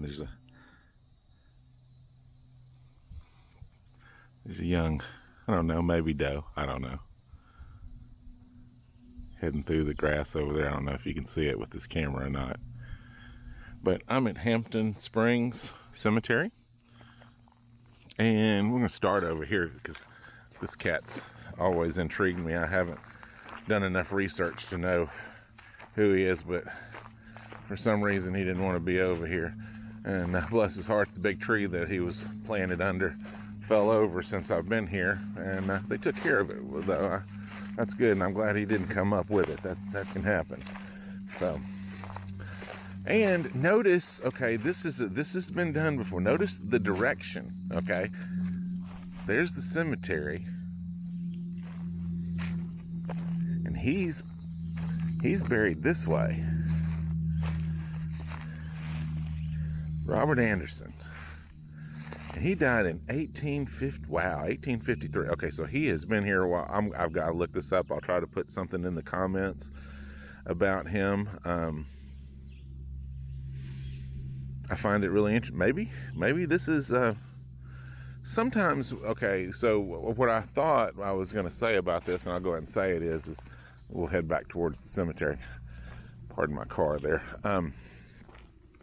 And there's a young, I don't know, maybe doe, I don't know, heading through the grass over there. I don't know if you can see it with this camera or not. But I'm at Hampton Springs Cemetery, and we're going to start over here because this cat's always intrigued me. I haven't done enough research to know who he is, but for some reason he didn't want to be over here. And bless his heart, the big tree that he was planted under fell over since I've been here, and they took care of it. Though that's good, and I'm glad he didn't come up with it. That can happen. So, and notice, okay, this has been done before. Notice the direction. Okay, there's the cemetery, and he's buried this way. Robert Anderson. And he died in 1853. Okay, so he has been here a while. I've got to look this up. I'll try to put something in the comments about him. I find it really interesting. Maybe this is sometimes, okay, so what I thought I was going to say about this, and I'll go ahead and say it is we'll head back towards the cemetery. Pardon my car there.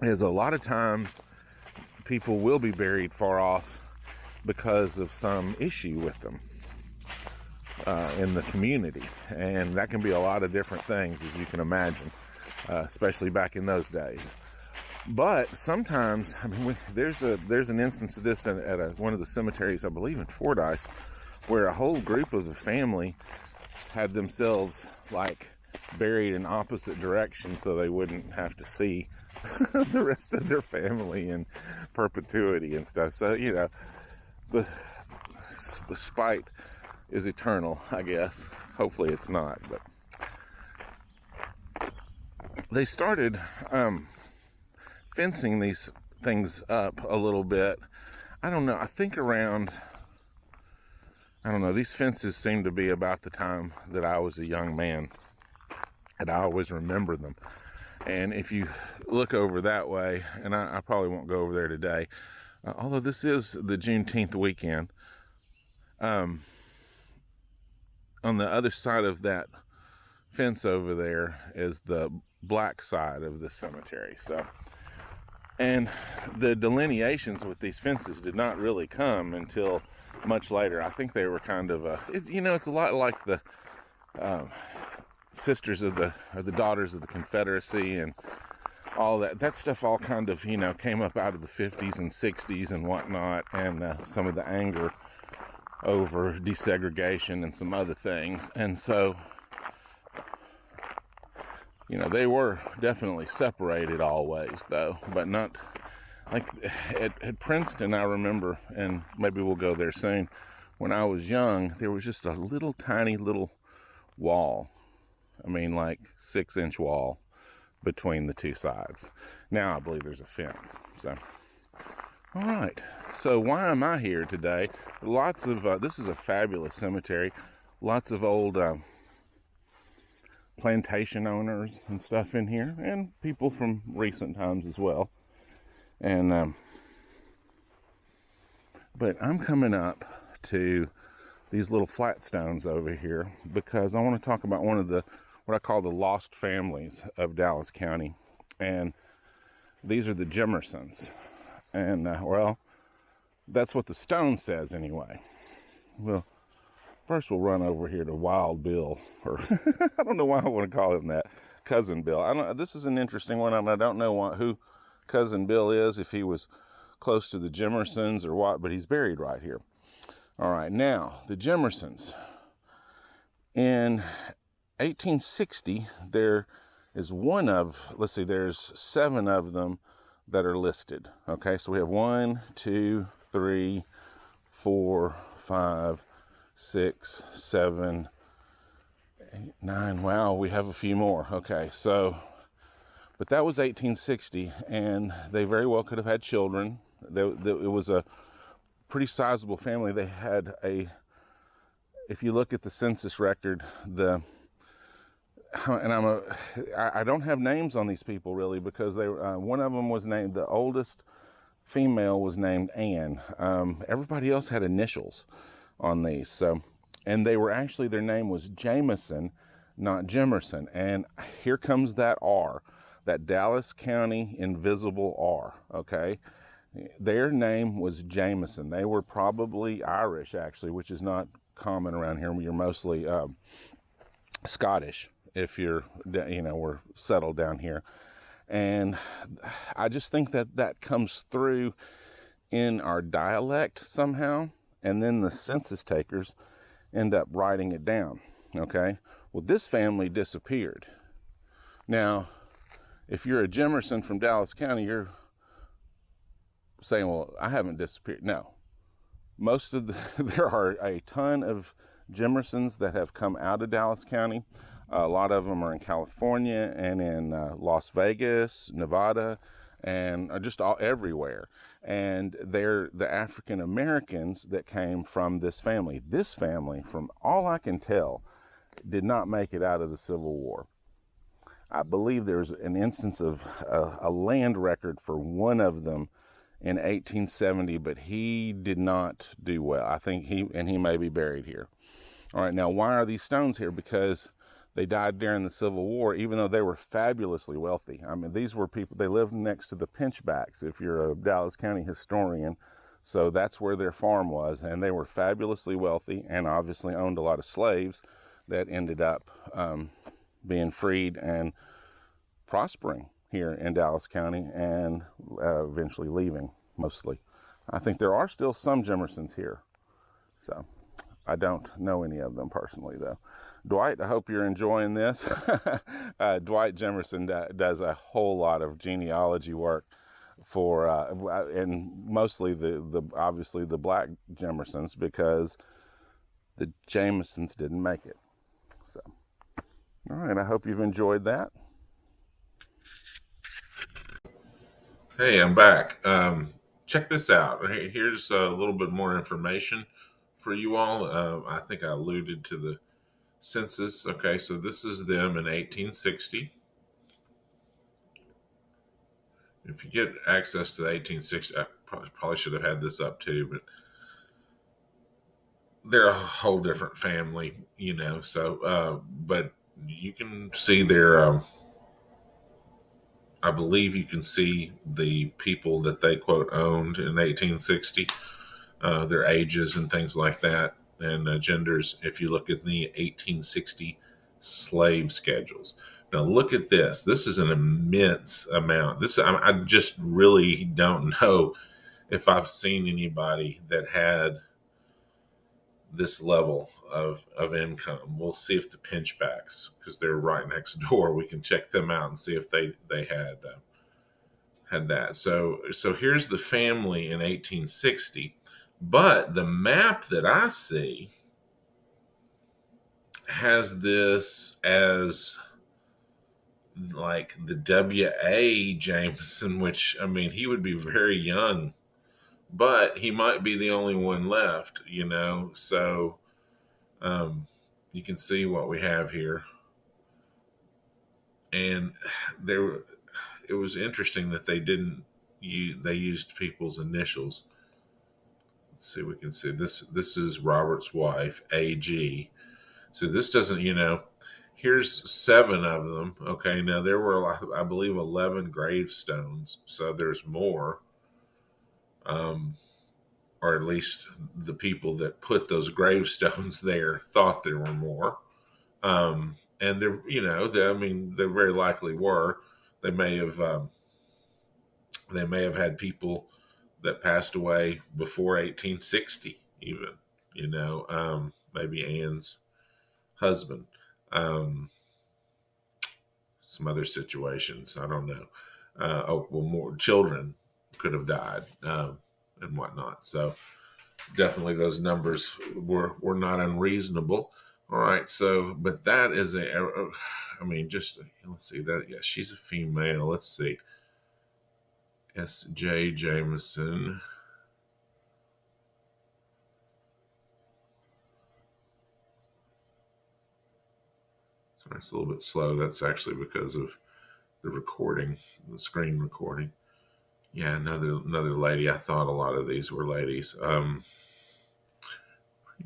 Is a lot of times people will be buried far off because of some issue with them in the community, and that can be a lot of different things, as you can imagine, especially back in those days. But sometimes, I mean, there's an instance of this at one of the cemeteries, I believe in Fordyce, where a whole group of the family had themselves like buried in opposite directions so they wouldn't have to see the rest of their family in perpetuity and stuff. So, you know, the spite is eternal, I guess. Hopefully it's not, but they started fencing these things up a little bit. I don't know, I think around, I don't know, these fences seem to be about the time that I was a young man, and I always remember them. And if you look over that way, and I probably won't go over there today, although this is the Juneteenth weekend, on the other side of that fence over there is the black side of the cemetery. So, and the delineations with these fences did not really come until much later. I think they were kind of it's a lot like the sisters of the daughters of the Confederacy and all that stuff all kind of, came up out of the 50s and 60s and whatnot, and some of the anger over desegregation and some other things. And so, they were definitely separated always, though, but not like at Princeton. I remember, and maybe we'll go there soon, when I was young, there was just a little tiny little wall. I mean, like 6-inch wall between the two sides. Now I believe there's a fence. So, all right. So why am I here today? Lots of, this is a fabulous cemetery. Lots of old plantation owners and stuff in here, and people from recent times as well. And, but I'm coming up to these little flat stones over here because I want to talk about one of the what I call the lost families of Dallas County, and these are the Jimersons. And well, that's what the stone says anyway. Well, first we'll run over here to Wild Bill, or I don't know why I want to call him that, Cousin Bill. This is an interesting one. I don't know who Cousin Bill is, if he was close to the Jimersons or what, but he's buried right here. All right, now the Jimersons. In 1860, there is there's 7 of them that are listed. Okay, so we have 1, 2, 3, 4, 5, 6, 7, 8, 9. Wow, we have a few more. Okay, so, but that was 1860, and they very well could have had children. It was a pretty sizable family. They had if you look at the census record, and I don't have names on these people really, because one of them was named, the oldest female was named Anne. Everybody else had initials on these. So, and they were actually, their name was Jameson, not Jimerson. And here comes that R, that Dallas County invisible R. Okay, their name was Jameson. They were probably Irish, actually, which is not common around here. You're mostly Scottish if you're, we're settled down here. And I just think that that comes through in our dialect somehow, and then the census takers end up writing it down. Okay, well, this family disappeared. Now, if you're a Jimerson from Dallas County, you're saying, well, I haven't disappeared. No, there are a ton of Jimersons that have come out of Dallas County. A lot of them are in California and in Las Vegas, Nevada, and just all everywhere. And they're the African Americans that came from this family. This family, from all I can tell, did not make it out of the Civil War. I believe there's an instance of a land record for one of them in 1870, but he did not do well. I think he may be buried here. All right, now why are these stones here? Because they died during the Civil War, even though they were fabulously wealthy. I mean, these were people, they lived next to the Pinchbacks, if you're a Dallas County historian. So that's where their farm was, and they were fabulously wealthy and obviously owned a lot of slaves that ended up being freed and prospering here in Dallas County, and eventually leaving, mostly. I think there are still some Jimersons here. So I don't know any of them personally, though. Dwight, I hope you're enjoying this. Dwight Jimerson does a whole lot of genealogy work for, and mostly obviously the black Jimersons, because the Jamesons didn't make it. So, all right, I hope you've enjoyed that. Hey, I'm back. Check this out. Here's a little bit more information for you all. I think I alluded to the census. Okay, so this is them in 1860. If you get access to the 1860, I probably should have had this up too, but they're a whole different family, So, but you can see their. I believe you can see the people that they quote owned in 1860, their ages and things like that, and genders. If you look at the 1860 slave schedules, now look at this. This is an immense amount. I just really don't know if I've seen anybody that had this level of income. We'll see if the pinchbacks, because they're right next door, we can check them out and see if they had that. So here's the family in 1860, but the map that I see has this as like the W.A. Jameson, which, I mean, he would be very young, but he might be the only one left, So you can see what we have here. And it was interesting that they didn't they used people's initials. Let's see, we can see this is Robert's wife, AG. So this doesn't, here's 7 of them. Okay, now there were, I believe, 11 gravestones, so there's more. Or at least the people that put those gravestones there thought there were more. And there, I mean, there very likely were. They may have had people that passed away before 1860, even. Maybe Anne's husband. Some other situations, I don't know. More children could have died and whatnot. So definitely those numbers were not unreasonable. All right, so but that is I mean, just let's see that. Yeah, she's a female. Let's see. S.J. Jameson. It's a little bit slow. That's actually because of the recording, the screen recording. Yeah, another lady. I thought a lot of these were ladies. Pretty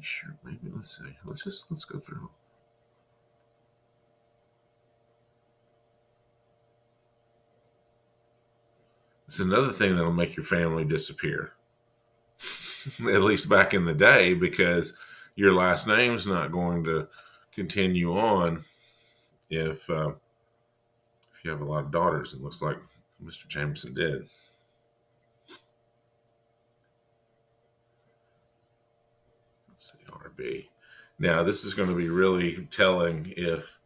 sure. Maybe let's see. Let's go through. It's another thing that'll make your family disappear. At least back in the day, because your last name's not going to continue on if you have a lot of daughters. It looks like Mr. Jameson did. Let's see, RB. Now, this is going to be really telling if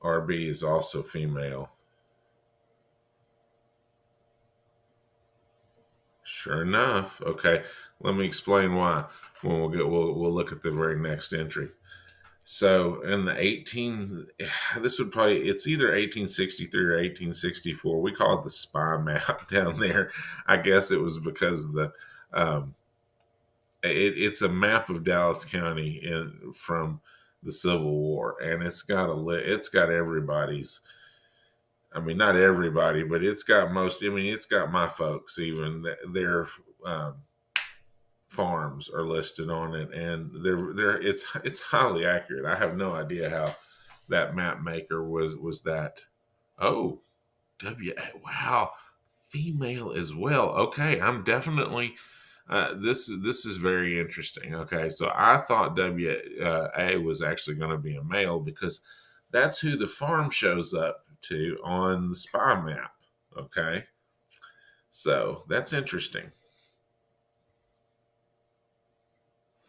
RB is also female. Sure enough. Okay, let me explain why when we'll look at the very next entry. So in the this would probably, it's either 1863 or 1864. We call it the spy map down there. I guess it was because um, it's a map of Dallas County from the Civil War, and it's got everybody's. I mean, not everybody, but it's got most. I mean, it's got my folks. Even their farms are listed on it, and it's highly accurate. I have no idea how that map maker was that. Oh, wow, female as well. Okay, I'm definitely. This is very interesting. Okay, so I thought WA was actually going to be a male because that's who the farm shows up to on the spy map. Okay, so that's interesting.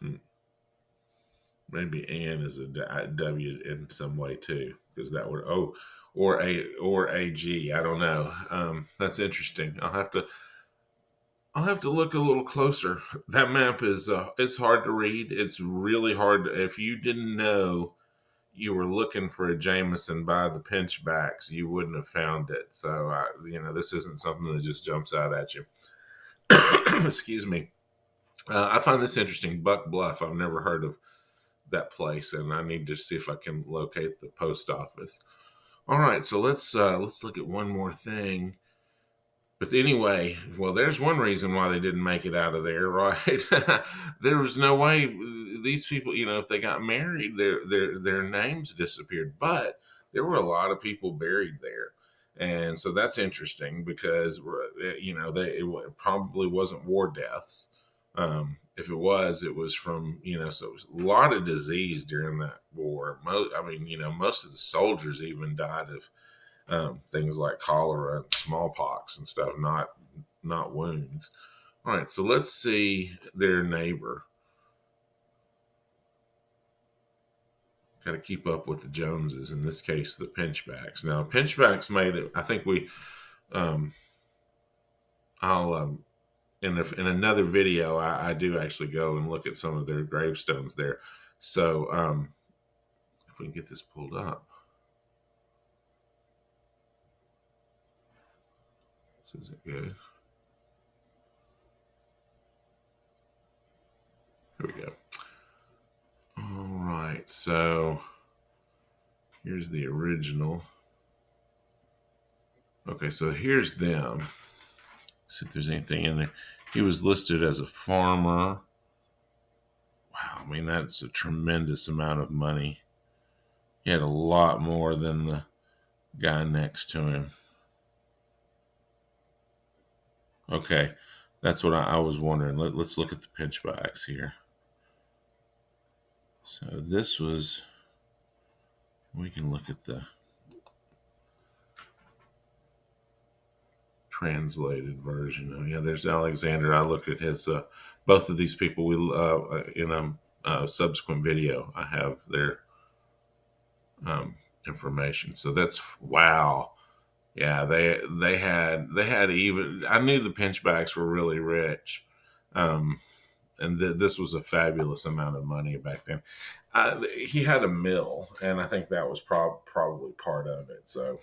Hmm. Maybe Ann is a W in some way too, because that would or a G. I don't know. That's interesting. I'll have to look a little closer. That map is it's hard to read. It's really hard. If you didn't know you were looking for a Jameson by the pinchbacks, you wouldn't have found it. So this isn't something that just jumps out at you. Excuse me. I find this interesting. Buck Bluff. I've never heard of that place, and I need to see if I can locate the post office. All right, so let's look at one more thing. But anyway, well, there's one reason why they didn't make it out of there, right? There was no way these people, if they got married, their names disappeared. But there were a lot of people buried there, and so that's interesting because it probably wasn't war deaths. If it was from so it was a lot of disease during that war. Most of the soldiers even died of things like cholera and smallpox and stuff, not wounds. All right, so let's see their neighbor. Got to keep up with the Joneses, in this case, the Pinchbacks. Now, Pinchbacks made it. I think I'll in another video, I do actually go and look at some of their gravestones there. So if we can get this pulled up. So is it good? Here we go. All right, so here's the original. Okay, so here's them. See if there's anything in there. He was listed as a farmer. Wow, I mean, that's a tremendous amount of money. He had a lot more than the guy next to him. Okay, that's what I was wondering. Let's look at the pinchbacks here. So this was, we can look at the translated version. Oh, yeah, there's Alexander. I looked at his, both of these people in a subsequent video. I have their information. So that's, wow. Yeah, they had even, I knew the pinchbacks were really rich. And this was a fabulous amount of money back then. He had a mill, and I think that was probably part of it. So,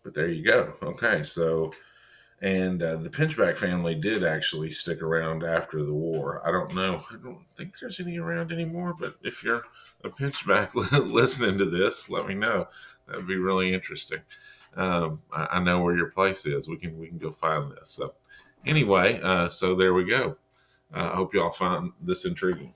but there you go. Okay, so, and the Pinchback family did actually stick around after the war. I don't know. I don't think there's any around anymore, but if you're a pinchback listening to this, let me know. That would be really interesting. I know where your place is. We can go find this. So anyway, so there we go. I hope you all found this intriguing.